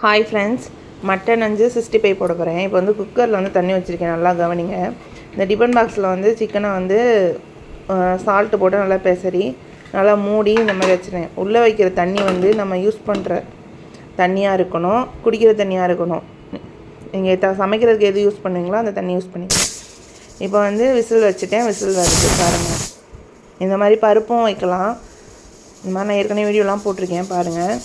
Hi friends, mutton 65 போட போகிறேன். இப்போ வந்து குக்கரில் வந்து தண்ணி வச்சுருக்கேன், நல்லா கவனிங்க. இந்த டிஃபன் பாக்ஸில் வந்து சிக்கனை வந்து சால்ட்டு போட்டு நல்லா பெசரி நல்லா மூடி இந்த மாதிரி வச்சுருவேன். உள்ளே வைக்கிற தண்ணி வந்து நம்ம யூஸ் பண்ணுற தண்ணியாக இருக்கணும், குடிக்கிற தண்ணியாக இருக்கணும். நீங்கள் சமைக்கிறதுக்கு எது யூஸ் பண்ணுவீங்களோ அந்த தண்ணி யூஸ் பண்ணிக்கலாம். இப்போ வந்து விசில் வச்சுட்டேன், விசில் வருது பாருங்கள். இந்த மாதிரி பருப்பும் வைக்கலாம். இந்த மாதிரி நான் ஏற்கனவே வீடியோலாம் போட்டிருக்கேன் பாருங்கள்.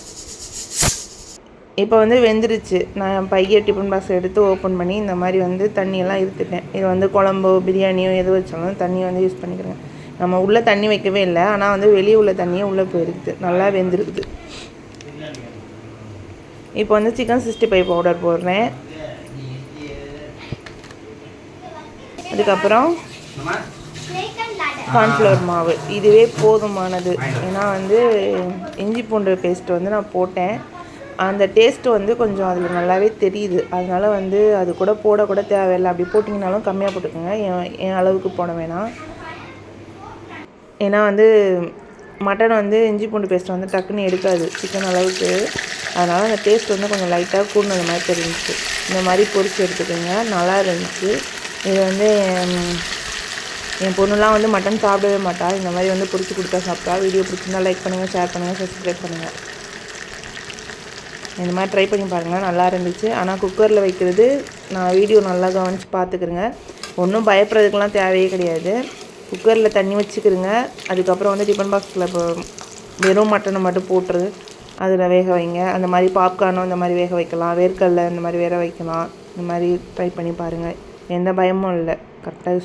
இப்போ வந்து வெந்துருச்சு. நான் பைய டிஃபன் பாக்ஸ் எடுத்து ஓப்பன் பண்ணி இந்த மாதிரி வந்து தண்ணியெல்லாம் இருத்துட்டேன். இது வந்து குழம்போ பிரியாணியோ எது வச்சாலும் தண்ணி வந்து யூஸ் பண்ணிக்கிறேங்க. நம்ம உள்ளே தண்ணி வைக்கவே இல்லை, ஆனால் வந்து வெளியே உள்ள தண்ணியே உள்ளே போயிருக்குது, நல்லா வெந்துருக்குது. இப்போ வந்து சிக்கன் 65 பவுடர் போடுறேன். அதுக்கப்புறம் கார்ன்ஃப்ளவர் மாவு, இதுவே போதுமானது. ஏன்னா வந்து இஞ்சி பூண்டு பேஸ்ட் வந்து நான் போட்டேன், அந்த டேஸ்ட்டு வந்து கொஞ்சம் அதில் நல்லாவே தெரியுது. அதனால் வந்து அது கூட போடக்கூட தேவையில்லை. அப்படி போட்டிங்கனாலும் கம்மியாக போட்டுக்கோங்க, என் அளவுக்கு போட வேணாம். ஏன்னா வந்து மட்டன் வந்து இஞ்சி பூண்டு பேஸ்ட் வந்து டக்குன்னு எடுக்காது சிக்கன் அளவுக்கு. அதனால் அந்த டேஸ்ட் வந்து கொஞ்சம் லைட்டாக கூடுனது மாதிரி தெரிஞ்சிச்சு. இந்த மாதிரி பொரிச்சு எடுத்துக்கோங்க, நல்லா இருந்துச்சு. இது வந்து என் பொண்ணுலாம் வந்து மட்டன் சாப்பிடவே மாட்டாள். இந்த மாதிரி வந்து பொரிச்சு கொடுத்தா சாப்பிட்டா. வீடியோ பிடிச்சிருந்தா லைக் பண்ணுங்கள், ஷேர் பண்ணுங்கள், சப்ஸ்கிரைப் பண்ணுங்கள். இந்த மாதிரி ட்ரை பண்ணி பாருங்கள், நல்லா இருந்துச்சு. ஆனால் குக்கரில் வைக்கிறது நான் வீடியோ நல்லா கவனித்து பார்த்துக்குறேங்க. ஒன்றும் பயப்படுறதுக்கெலாம் தேவையே கிடையாது. குக்கரில் தண்ணி வச்சுக்கிறேங்க. அதுக்கப்புறம் வந்து டிஃபன் பாக்ஸில் இப்போ வெறும் மட்டனை மட்டும் போட்டுரு அதில் வேக வைங்க. அந்த மாதிரி பாப்கார்னும் இந்த மாதிரி வேக வைக்கலாம், வேர்க்கடலை இந்த மாதிரி வேக வைக்கலாம். இந்த மாதிரி ட்ரை பண்ணி பாருங்கள், எந்த பயமும் இல்லை. கரெக்டாக